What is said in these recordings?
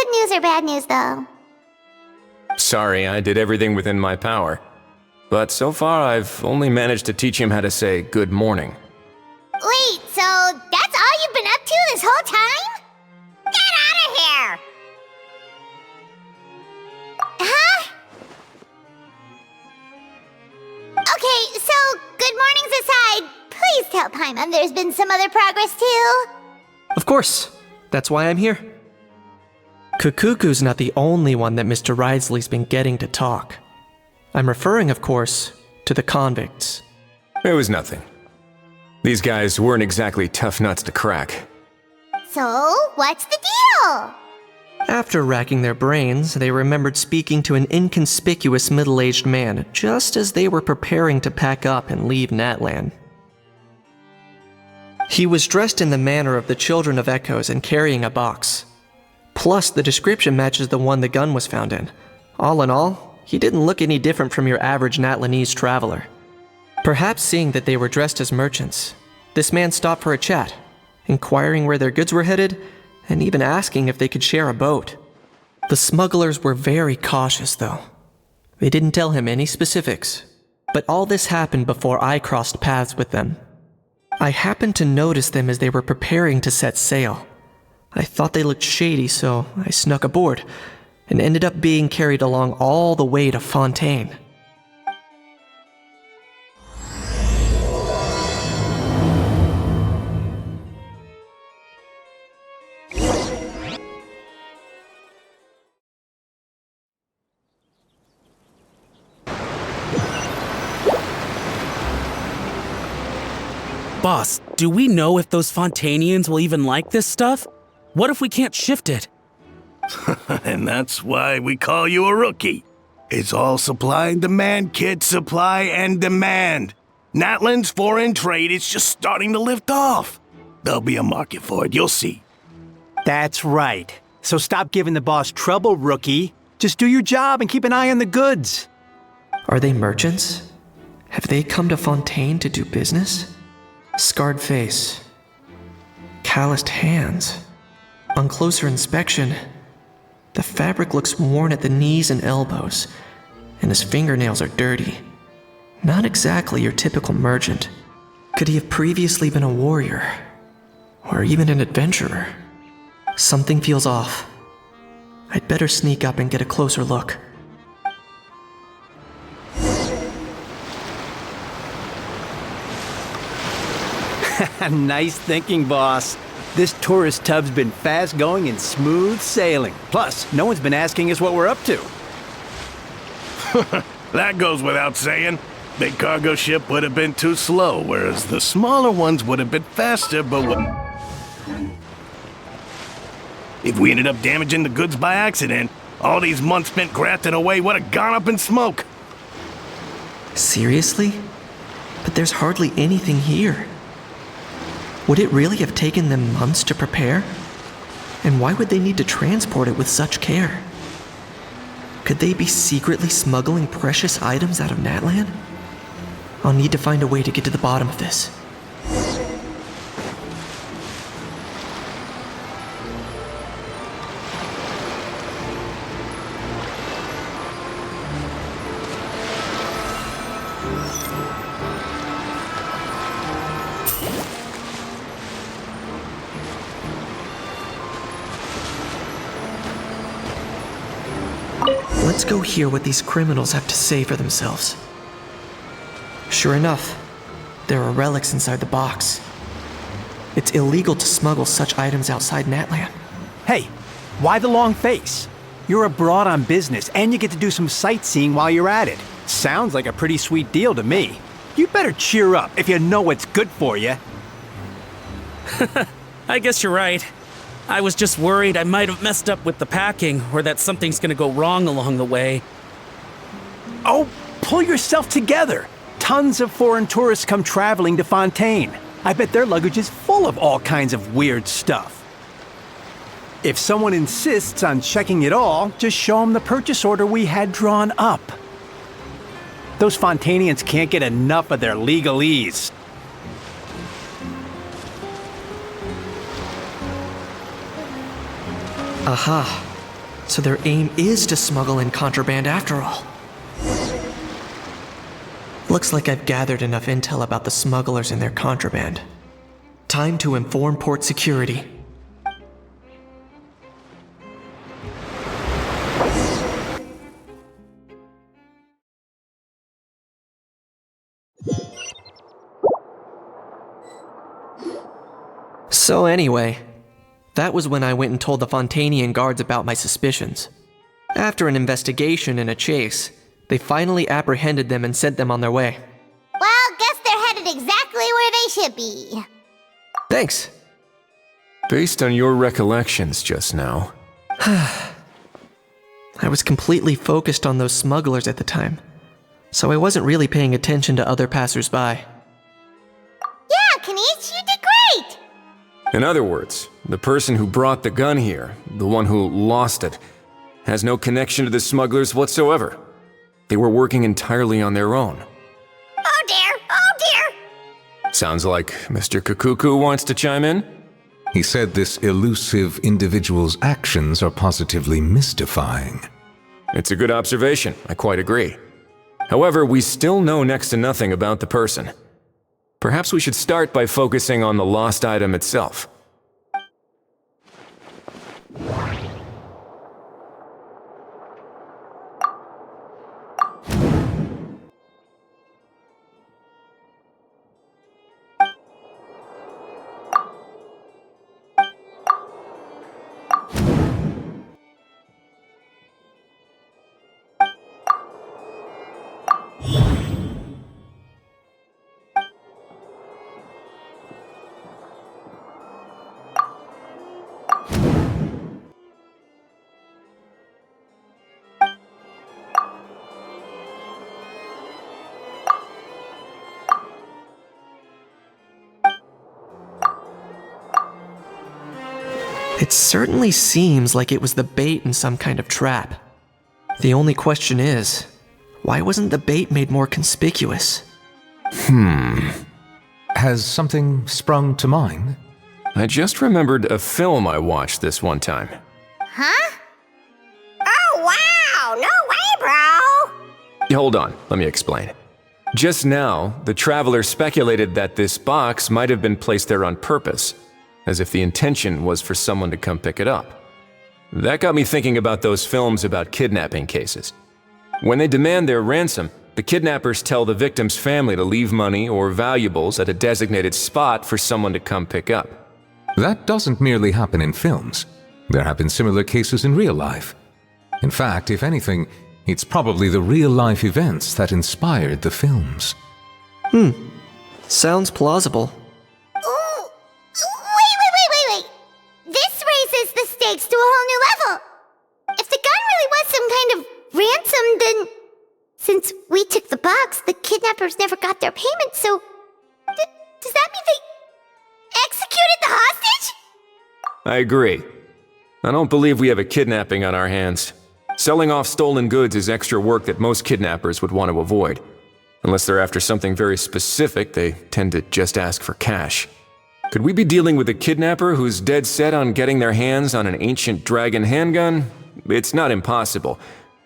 good news or bad news, though? Sorry, I did everything within my power. But so far, I've only managed to teach him how to say good morning. Wait, so that's all you've been up to this whole time? Get out of here! Huh? Okay, so good mornings aside, please tell Paimon there's been some other progress too. Of course. That's why I'm here. Kukuku's not the only one that Mr. Ridesley's been getting to talk. I'm referring, of course, to the convicts. It was nothing. These guys weren't exactly tough nuts to crack. So, what's the deal? After racking their brains, they remembered speaking to an inconspicuous middle-aged man just as they were preparing to pack up and leave Natlan. He was dressed in the manner of the Children of Echoes and carrying a box. Plus, the description matches the one the gun was found in. All in all, he didn't look any different from your average Natlanese traveler. Perhaps seeing that they were dressed as merchants, this man stopped for a chat, inquiring where their goods were headed, and even asking if they could share a boat. The smugglers were very cautious, though. They didn't tell him any specifics, but all this happened before I crossed paths with them. I happened to notice them as they were preparing to set sail. I thought they looked shady, so I snuck aboard, and ended up being carried along all the way to Fontaine. Boss, do we know if those Fontainians will even like this stuff? What if we can't shift it? And that's why we call you a rookie. It's all supply and demand, kid. Supply and demand. Natlan's foreign trade is just starting to lift off. There'll be a market for it, you'll see. That's right. So stop giving the boss trouble, rookie. Just do your job and keep an eye on the goods. Are they merchants? Have they come to Fontaine to do business? Scarred face. Calloused hands. On closer inspection, the fabric looks worn at the knees and elbows, and his fingernails are dirty. Not exactly your typical merchant. Could he have previously been a warrior? Or even an adventurer? Something feels off. I'd better sneak up and get a closer look. Nice thinking, boss. This tourist tub's been fast-going and smooth sailing. Plus, no one's been asking us what we're up to. That goes without saying. Big cargo ship would have been too slow, whereas the smaller ones would have been faster, but if we ended up damaging the goods by accident, all these months spent grafting away would have gone up in smoke. Seriously? But there's hardly anything here. Would it really have taken them months to prepare? And why would they need to transport it with such care? Could they be secretly smuggling precious items out of Natlan? I'll need to find a way to get to the bottom of this. Let's go hear what these criminals have to say for themselves. Sure enough, there are relics inside the box. It's illegal to smuggle such items outside Natlan. Hey, why the long face? You're abroad on business, and you get to do some sightseeing while you're at it. Sounds like a pretty sweet deal to me. You better cheer up if you know what's good for you. I guess you're right. I was just worried I might have messed up with the packing, or that something's gonna go wrong along the way. Oh, pull yourself together. Tons of foreign tourists come traveling to Fontaine. I bet their luggage is full of all kinds of weird stuff. If someone insists on checking it all, just show them the purchase order we had drawn up. Those Fontainians can't get enough of their legalese. Aha! So their aim is to smuggle in contraband after all. Looks like I've gathered enough intel about the smugglers and their contraband. Time to inform port security. So anyway, that was when I went and told the Fontanian guards about my suspicions. After an investigation and a chase, they finally apprehended them and sent them on their way. Well, guess they're headed exactly where they should be. Thanks. Based on your recollections just now, I was completely focused on those smugglers at the time, so I wasn't really paying attention to other passersby. Yeah, Kanish, you did great! in other words, the person who brought the gun here, the one who lost it, has no connection to the smugglers whatsoever. They were working entirely on their own. Oh dear, oh dear! Sounds like Mr. Kakuku wants to chime in? He said this elusive individual's actions are positively mystifying. It's a good observation, I quite agree. However, we still know next to nothing about the person. Perhaps we should start by focusing on the lost item itself. It certainly seems like it was the bait in some kind of trap. The only question is, why wasn't the bait made more conspicuous? Has something sprung to mind? I just remembered a film I watched this one time. Huh? Oh wow, no way, bro! Hold on, let me explain. Just now, the traveler speculated that this box might have been placed there on purpose, as if the intention was for someone to come pick it up. That got me thinking about those films about kidnapping cases. When they demand their ransom, the kidnappers tell the victim's family to leave money or valuables at a designated spot for someone to come pick up. That doesn't merely happen in films. There have been similar cases in real life. In fact, if anything, it's probably the real-life events that inspired the films. Sounds plausible. Ooh, wait. This raises the stakes to a whole new level. If the gun really was some kind of ransom, then since we took the box, the kidnappers never got their payment, so does that mean they executed the hostage? I agree. I don't believe we have a kidnapping on our hands. Selling off stolen goods is extra work that most kidnappers would want to avoid. Unless they're after something very specific, they tend to just ask for cash. Could we be dealing with a kidnapper who's dead set on getting their hands on an ancient dragon handgun? It's not impossible,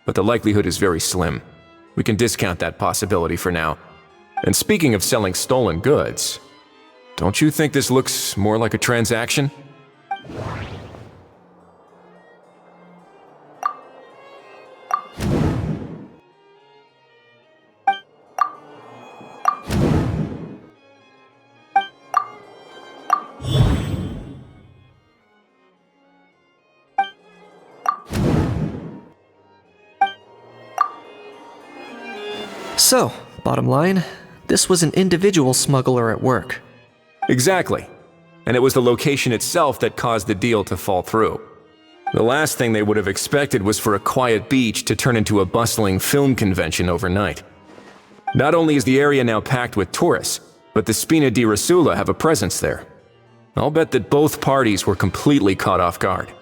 but the likelihood is very slim. We can discount that possibility for now. And speaking of selling stolen goods, don't you think this looks more like a transaction? So, bottom line, this was an individual smuggler at work. Exactly. And it was the location itself that caused the deal to fall through. The last thing they would have expected was for a quiet beach to turn into a bustling film convention overnight. Not only is the area now packed with tourists, but the Spina di Rosula have a presence there. I'll bet that both parties were completely caught off guard.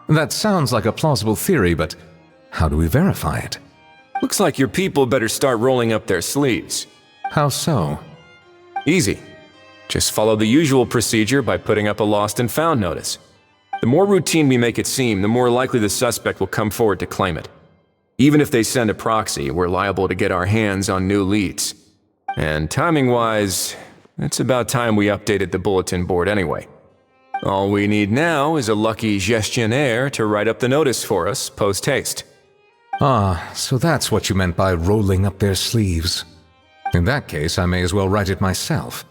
That sounds like a plausible theory, but how do we verify it? Looks like your people better start rolling up their sleeves. How so? Easy. Just follow the usual procedure by putting up a lost and found notice. The more routine we make it seem, the more likely the suspect will come forward to claim it. Even if they send a proxy, we're liable to get our hands on new leads. And timing-wise, it's about time we updated the bulletin board anyway. All we need now is a lucky gestionnaire to write up the notice for us post-haste. Ah, so that's what you meant by rolling up their sleeves. In that case, I may as well write it myself.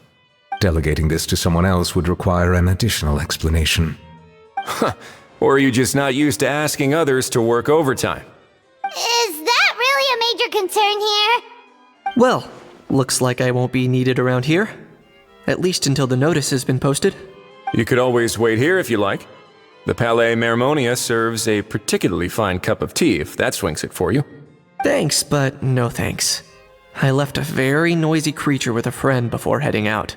Delegating this to someone else would require an additional explanation. Or are you just not used to asking others to work overtime? Is that really a major concern here? Well, looks like I won't be needed around here. At least until the notice has been posted. You could always wait here if you like. The Palais Mermonia serves a particularly fine cup of tea if that swings it for you. Thanks, but no thanks. I left a very noisy creature with a friend before heading out,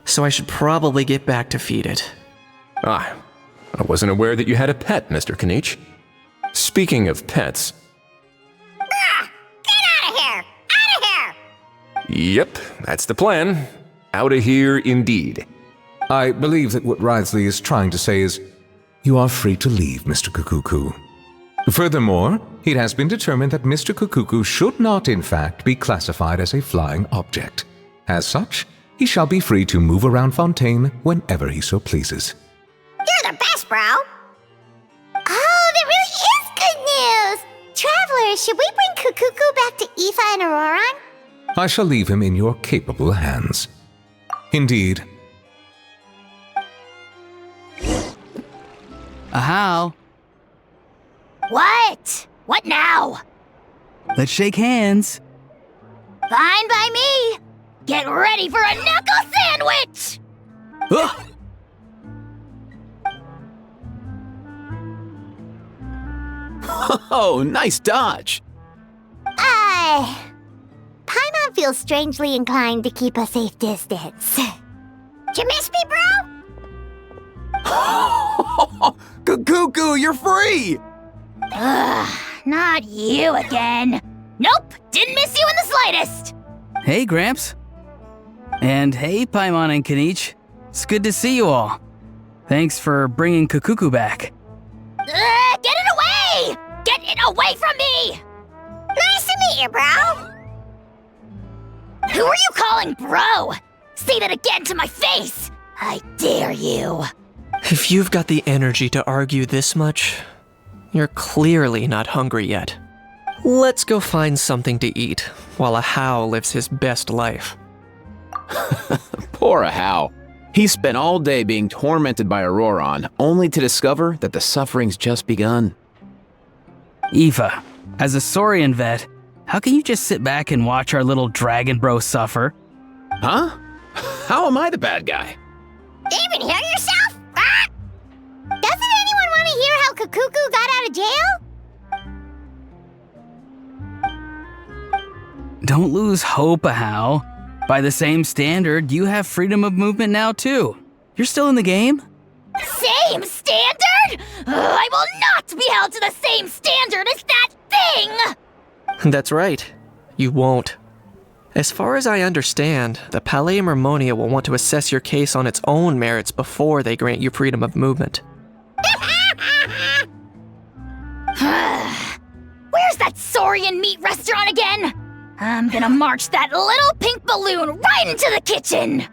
so I should probably get back to feed it. Ah, I wasn't aware that you had a pet, Mr. Kanich. Speaking of pets... Get out of here! Out of here! Yep, that's the plan. Outta here indeed. I believe that what Wriothesley is trying to say is, you are free to leave, Mr. Kukuku. Furthermore, it has been determined that Mr. Kukuku should not, in fact, be classified as a flying object. As such, he shall be free to move around Fontaine whenever he so pleases. You're the best, bro! Oh, that really is good news! Travelers, should we bring Kukuku back to Aoife and Auroron? I shall leave him in your capable hands. Indeed. How? What? What now? Let's shake hands. Fine by me! Get ready for a knuckle sandwich! Ugh. Oh, nice dodge. Paimon feels strangely inclined to keep a safe distance. Did you miss me, bro? Cuckoo, you're free! Ugh, not you again. Nope, didn't miss you in the slightest. Hey, Gramps. And hey, Paimon and Kanich. It's good to see you all. Thanks for bringing Kukuku back. Get it away! Get it away from me! Nice to meet you, bro. Who are you calling bro? Say that again to my face. I dare you. If you've got the energy to argue this much, you're clearly not hungry yet. Let's go find something to eat while a How lives his best life. Poor Ahau. He spent all day being tormented by Auroron, only to discover that the suffering's just begun. Aoife, as a Saurian vet, how can you just sit back and watch our little dragon bro suffer? Huh? How am I the bad guy? Did you even hear yourself? Ah! Doesn't anyone want to hear how Kukuku got out of jail? Don't lose hope, Ahau. By the same standard, you have freedom of movement now too. You're still in the game? Same standard? I will not be held to the same standard as that thing! That's right. You won't. As far as I understand, the Palais Mermonia will want to assess your case on its own merits before they grant you freedom of movement. Where's that Saurian meat restaurant again? I'm gonna march that little pink balloon right into the kitchen!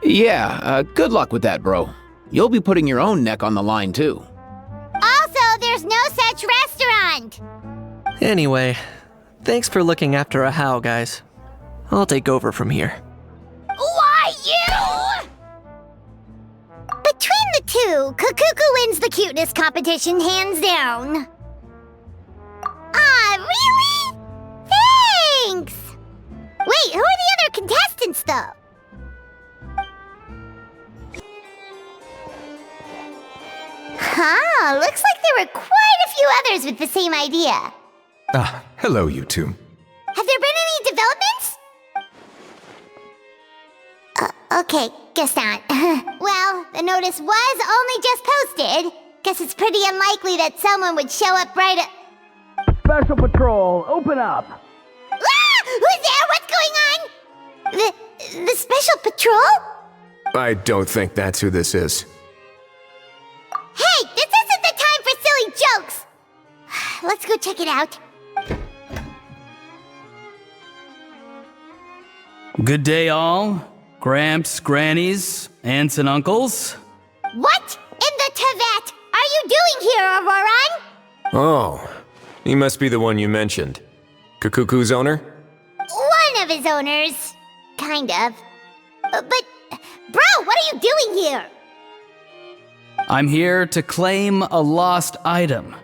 Yeah, good luck with that, bro. You'll be putting your own neck on the line, too. Also, there's no such restaurant! Anyway, thanks for looking after a How, guys. I'll take over from here. Why you? Between the two, Kukuku wins the cuteness competition hands down. Ah, really? Thanks! Wait, who are the other contestants, though? Huh, looks like there were quite a few others with the same idea. Hello, you two. Have there been any developments? Okay, guess not. Well, the notice was only just posted. Guess it's pretty unlikely that someone would show up right at... Special Patrol, open up! Ah! Who's there? What's going on? The Special Patrol? I don't think that's who this is. let's go check it out. Good day, all. Gramps, grannies, aunts, and uncles. What in the Tevat are you doing here, Auroran? Oh, he must be the one you mentioned. Kukuku's owner? One of his owners. Kind of. But, bro, what are you doing here? I'm here to claim a lost item.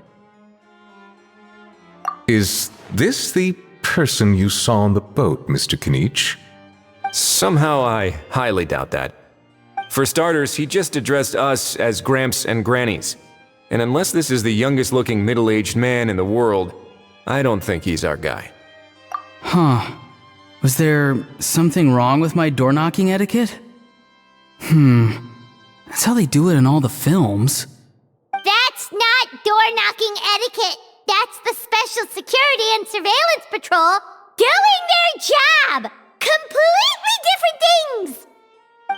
Is this the person you saw on the boat, Mr. Kinich? Somehow I highly doubt that. For starters, he just addressed us as Gramps and Grannies. And unless this is the youngest looking middle-aged man in the world, I don't think he's our guy. Huh. Was there something wrong with my door-knocking etiquette? That's how they do it in all the films. That's not door-knocking etiquette. That's the Special Security and Surveillance Patrol doing their job! Completely different things!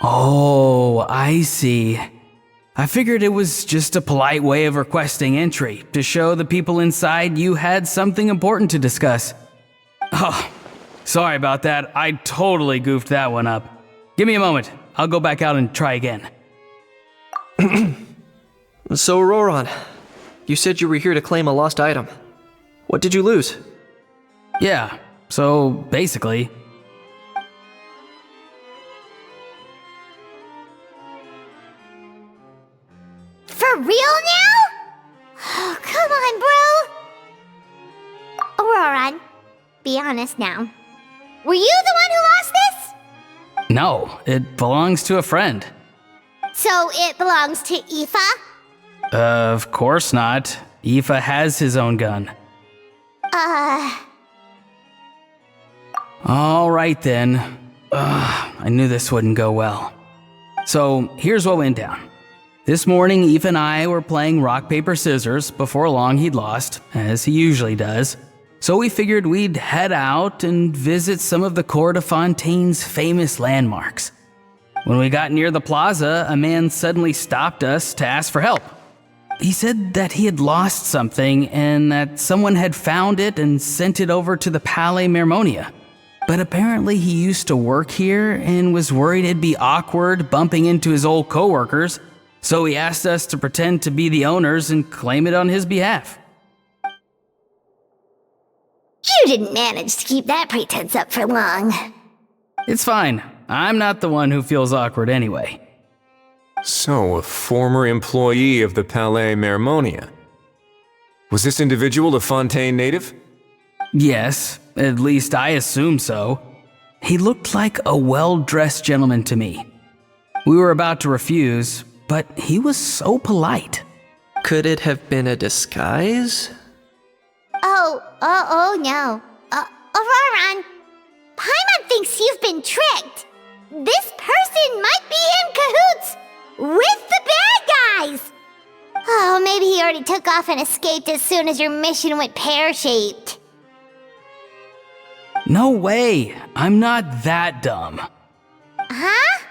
Oh, I see. I figured it was just a polite way of requesting entry to show the people inside you had something important to discuss. Oh, sorry about that. I totally goofed that one up. Give me a moment. I'll go back out and try again. So, Auroran, you said you were here to claim a lost item. What did you lose? Yeah, so basically... For real now? Oh, come on, bro. Auroran, be honest now. Were you the one who lost this? No, it belongs to a friend. So it belongs to Aoife? Of course not. Aoife has his own gun. All right then. I knew this wouldn't go well. So here's what went down. This morning, Aoife and I were playing rock, paper, scissors. Before long, he'd lost, as he usually does. So we figured we'd head out and visit some of the Cour de Fontaine's famous landmarks. When we got near the plaza, a man suddenly stopped us to ask for help. He said that he had lost something and that someone had found it and sent it over to the Palais Mermonia. But apparently he used to work here and was worried it'd be awkward bumping into his old coworkers, so he asked us to pretend to be the owners and claim it on his behalf. You didn't manage to keep that pretense up for long. It's fine. I'm not the one who feels awkward anyway. So, a former employee of the Palais Mermonia. Was this individual a Fontaine native? Yes, at least I assume so. He looked like a well-dressed gentleman to me. We were about to refuse, but he was so polite. Could it have been a disguise? Oh no. Auroran, Paimon thinks you've been tricked. This person might be in cahoots with the bad guys. Oh, maybe he already took off and escaped as soon as your mission went pear-shaped. No way! I'm not that dumb. Huh?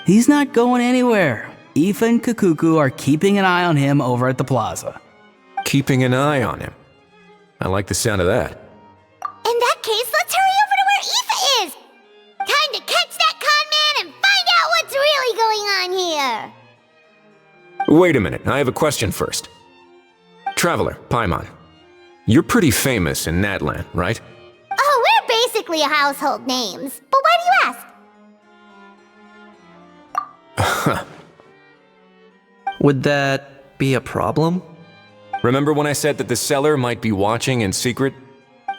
He's not going anywhere. Aoife and Kukuku are keeping an eye on him over at the plaza. Keeping an eye on him. I like the sound of that. In that case, let's hurry over to where Aoife is. Time to catch that con man and find out what's really going on here. Wait a minute, I have a question first. Traveler, Paimon, you're pretty famous in Natlan, right? Oh, we're basically household names. But why do you ask? Would that be a problem? Remember when I said that the seller might be watching in secret?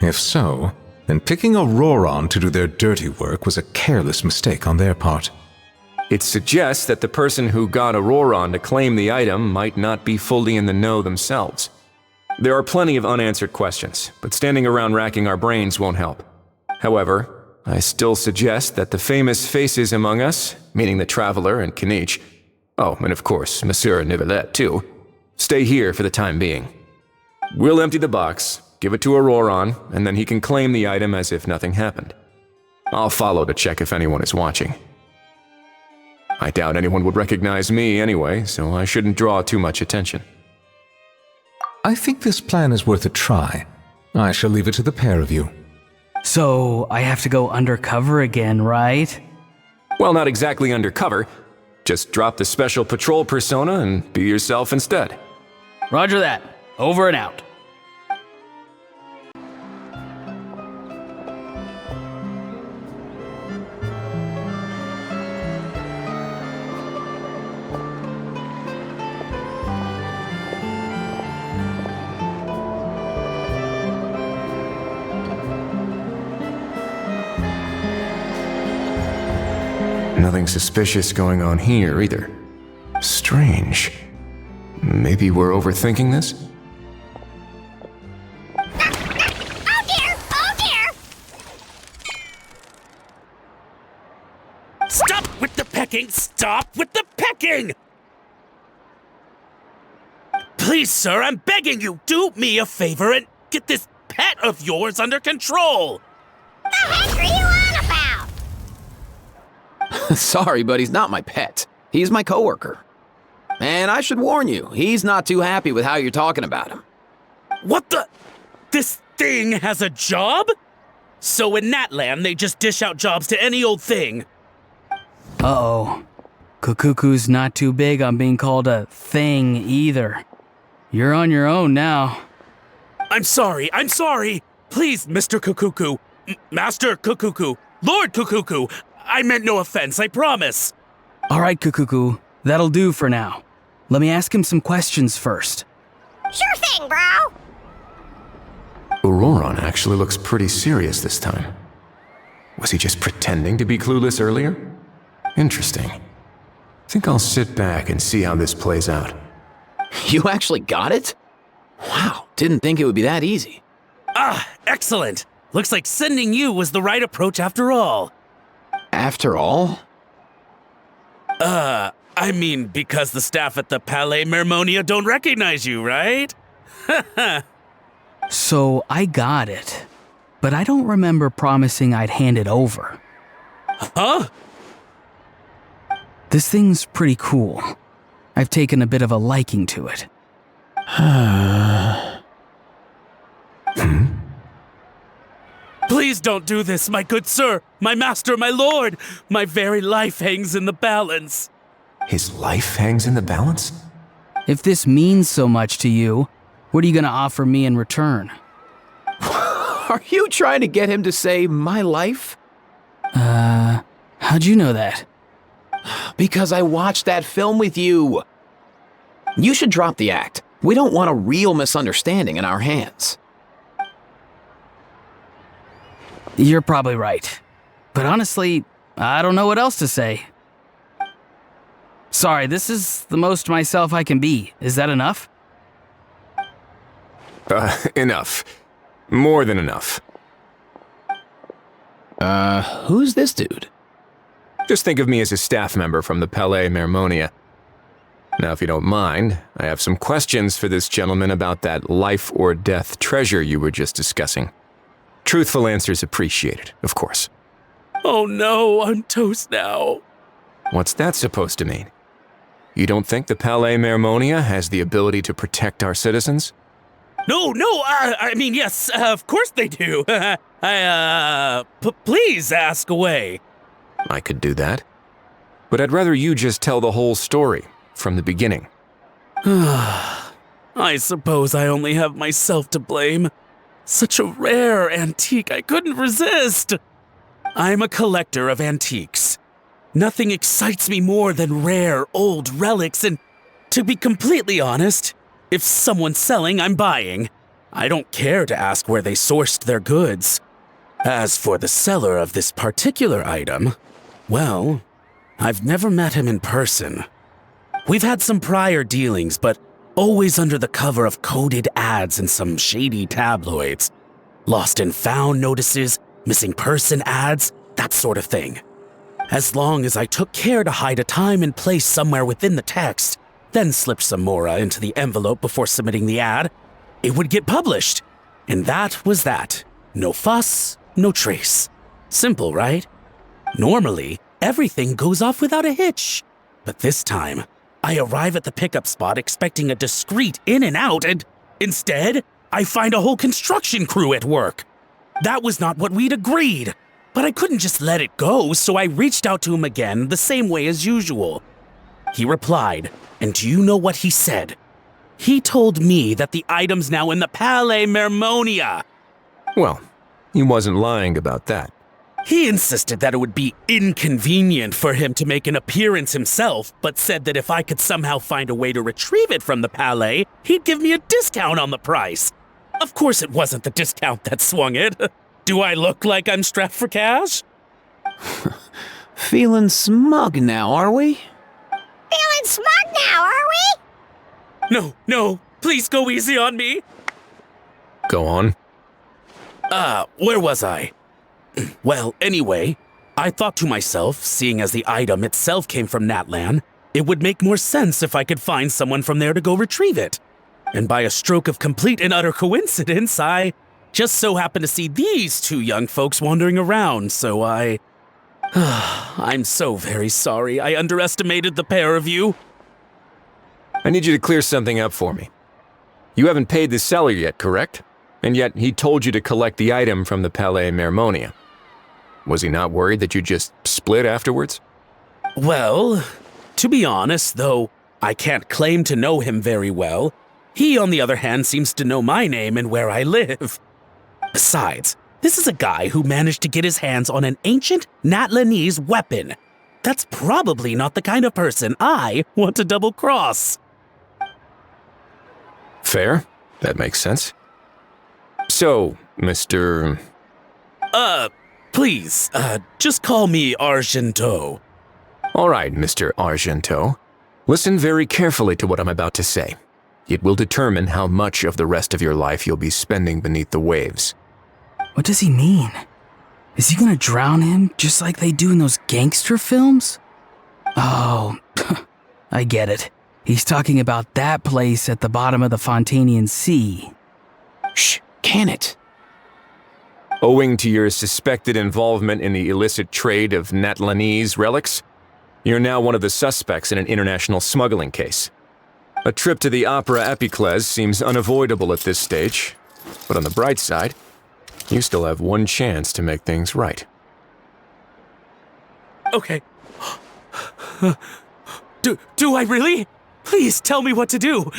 If so, then picking Auroran to do their dirty work was a careless mistake on their part. It suggests that the person who got Auroran to claim the item might not be fully in the know themselves. There are plenty of unanswered questions, but standing around racking our brains won't help. However, I still suggest that the famous faces among us, meaning the Traveler and Kinich, oh, and of course, Monsieur Nivelet too, stay here for the time being. We'll empty the box, give it to Auroran, and then he can claim the item as if nothing happened. I'll follow to check if anyone is watching. I doubt anyone would recognize me anyway, so I shouldn't draw too much attention. I think this plan is worth a try. I shall leave it to the pair of you. So, I have to go undercover again, right? Well, not exactly undercover. Just drop the special patrol persona and be yourself instead. Roger that. Over and out. Nothing suspicious going on here either. Strange. Maybe we're overthinking this? Oh dear! Oh dear! Stop with the pecking! Stop with the pecking! Please, sir, I'm begging you, do me a favor and get this pet of yours under control! The heck are you on about? Sorry, but he's not my pet. He's my coworker. And I should warn you, he's not too happy with how you're talking about him. What the? This thing has a job? So in Natland, they just dish out jobs to any old thing. Uh-oh. Kukuku's not too big on being called a thing either. You're on your own now. I'm sorry. Please, Mr. Kukuku. Master Kukuku. Lord Kukuku. I meant no offense, I promise. All right, Kukuku. That'll do for now. Let me ask him some questions first. Sure thing, bro. Auroron actually looks pretty serious this time. Was he just pretending to be clueless earlier? Interesting. Think I'll sit back and see how this plays out. You actually got it? Wow, didn't think it would be that easy. Ah, excellent. Looks like sending you was the right approach after all. After all? I mean, because the staff at the Palais Mermonia don't recognize you, right? So I got it, but I don't remember promising I'd hand it over. Huh? This thing's pretty cool. I've taken a bit of a liking to it. Please don't do this, my good sir, my master, my lord. My very life hangs in the balance. His life hangs in the balance? If this means so much to you, what are you gonna offer me in return? Are you trying to get him to say my life? How'd you know that? Because I watched that film with you. You should drop the act. We don't want a real misunderstanding in our hands. You're probably right. But honestly, I don't know what else to say. Sorry, this is the most myself I can be. Is that enough? Enough. More than enough. Who's this dude? Just think of me as a staff member from the Palais Mermonia. Now, if you don't mind, I have some questions for this gentleman about that life or death treasure you were just discussing. Truthful answers appreciated, of course. Oh no, I'm toast now. What's that supposed to mean? You don't think the Palais Mermonia has the ability to protect our citizens? No, I mean, yes, of course they do. Please ask away. I could do that. But I'd rather you just tell the whole story, from the beginning. I suppose I only have myself to blame. Such a rare antique, I couldn't resist. I'm a collector of antiques. Nothing excites me more than rare, old relics, and to be completely honest, if someone's selling, I'm buying. I don't care to ask where they sourced their goods. As for the seller of this particular item, well, I've never met him in person. We've had some prior dealings, but always under the cover of coded ads in some shady tabloids. Lost and found notices, missing person ads, that sort of thing. As long as I took care to hide a time and place somewhere within the text, then slipped some mora into the envelope before submitting the ad, it would get published. And that was that. No fuss, no trace. Simple, right? Normally, everything goes off without a hitch. But this time, I arrive at the pickup spot expecting a discreet in and out, and Instead, I find a whole construction crew at work. That was not what we'd agreed, but I couldn't just let it go, so I reached out to him again the same way as usual. He replied, and do you know what he said? He told me that the item's now in the Palais Mermonia. Well, he wasn't lying about that. He insisted that it would be inconvenient for him to make an appearance himself, but said that if I could somehow find a way to retrieve it from the Palais, he'd give me a discount on the price. Of course it wasn't the discount that swung it. Do I look like I'm strapped for cash? Feeling smug now, are we? Feeling smug now, are we? No, please go easy on me. Go on. Where was I? Well, anyway, I thought to myself, seeing as the item itself came from Natlan, it would make more sense if I could find someone from there to go retrieve it. And by a stroke of complete and utter coincidence, I just so happened to see these two young folks wandering around, so I'm so very sorry I underestimated the pair of you. I need you to clear something up for me. You haven't paid the seller yet, correct? And yet he told you to collect the item from the Palais Mermonia. Was he not worried that you just split afterwards? Well, to be honest, though I can't claim to know him very well, he, on the other hand, seems to know my name and where I live. Besides, this is a guy who managed to get his hands on an ancient Natlanese weapon. That's probably not the kind of person I want to double-cross. Fair. That makes sense. So, Mr. Please, just call me Argento. All right, Mr. Argento. Listen very carefully to what I'm about to say. It will determine how much of the rest of your life you'll be spending beneath the waves. What does he mean? Is he gonna drown him just like they do in those gangster films? Oh, I get it. He's talking about that place at the bottom of the Fontanian Sea. Shh, can it? Owing to your suspected involvement in the illicit trade of Natlanese relics, you're now one of the suspects in an international smuggling case. A trip to the Opera Epiclese seems unavoidable at this stage, but on the bright side, you still have one chance to make things right. Okay. Do I really? Please tell me what to do.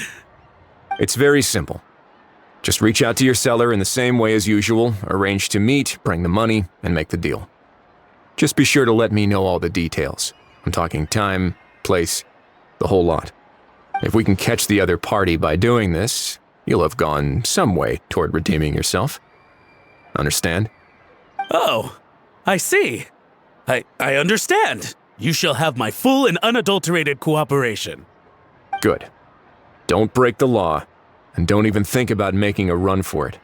It's very simple. Just reach out to your seller in the same way as usual, arrange to meet, bring the money, and make the deal. Just be sure to let me know all the details. I'm talking time, place, the whole lot. If we can catch the other party by doing this, you'll have gone some way toward redeeming yourself. Understand? Oh, I see. I understand. You shall have my full and unadulterated cooperation. Good. Don't break the law, and don't even think about making a run for it.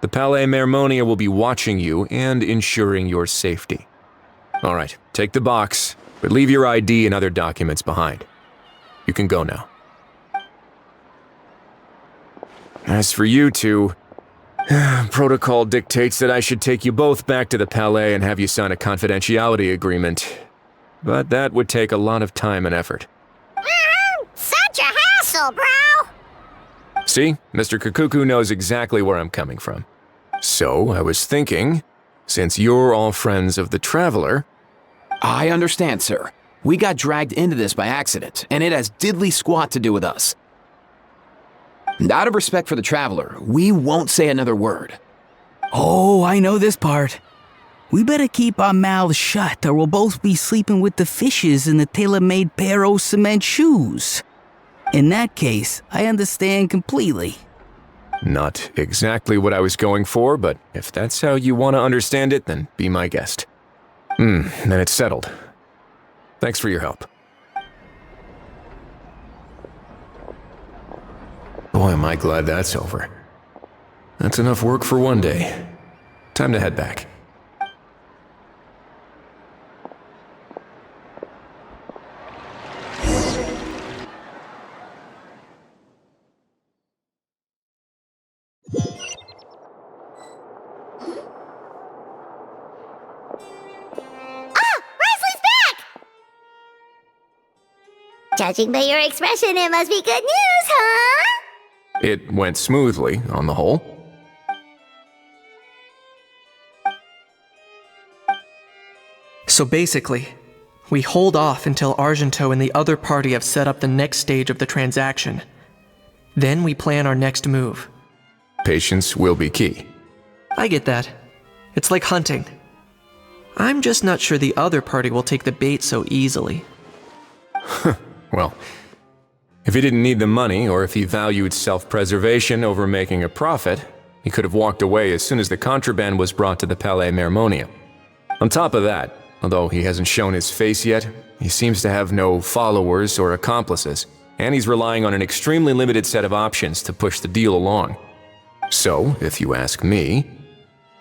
The Palais Mermonia will be watching you and ensuring your safety. All right, take the box, but leave your ID and other documents behind. You can go now. As for you two, protocol dictates that I should take you both back to the Palais and have you sign a confidentiality agreement. But that would take a lot of time and effort. Such a hassle, bro! See, Mr. Kukuku knows exactly where I'm coming from. So, I was thinking, since you're all friends of the Traveler... I understand, sir. We got dragged into this by accident, and it has diddly squat to do with us. And out of respect for the Traveler, we won't say another word. Oh, I know this part. We better keep our mouths shut or we'll both be sleeping with the fishes in the tailor-made pair of cement shoes. In that case, I understand completely. Not exactly what I was going for, but if that's how you want to understand it, then be my guest. Then it's settled. Thanks for your help. Boy, am I glad that's over. That's enough work for one day. Time to head back. Judging by your expression, it must be good news, huh? It went smoothly, on the whole. So basically, we hold off until Argento and the other party have set up the next stage of the transaction. Then we plan our next move. Patience will be key. I get that. It's like hunting. I'm just not sure the other party will take the bait so easily. Well, if he didn't need the money, or if he valued self-preservation over making a profit, he could have walked away as soon as the contraband was brought to the Palais Mermonium. On top of that, although he hasn't shown his face yet, he seems to have no followers or accomplices, and he's relying on an extremely limited set of options to push the deal along. So, if you ask me,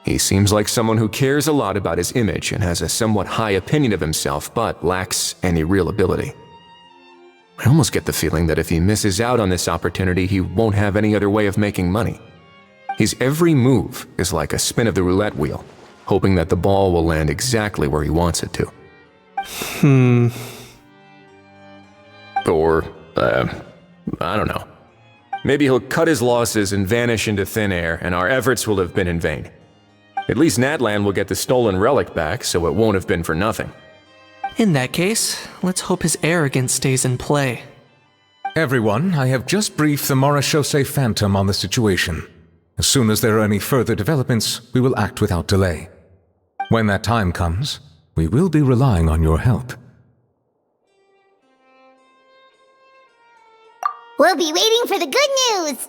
he seems like someone who cares a lot about his image and has a somewhat high opinion of himself, but lacks any real ability. I almost get the feeling that if he misses out on this opportunity, he won't have any other way of making money. His every move is like a spin of the roulette wheel, hoping that the ball will land exactly where he wants it to. Or, I don't know. Maybe he'll cut his losses and vanish into thin air, and our efforts will have been in vain. At least Natlan will get the stolen relic back, so it won't have been for nothing. In that case, let's hope his arrogance stays in play. Everyone, I have just briefed the Marechaussee Phantom on the situation. As soon as there are any further developments, we will act without delay. When that time comes, we will be relying on your help. We'll be waiting for the good news.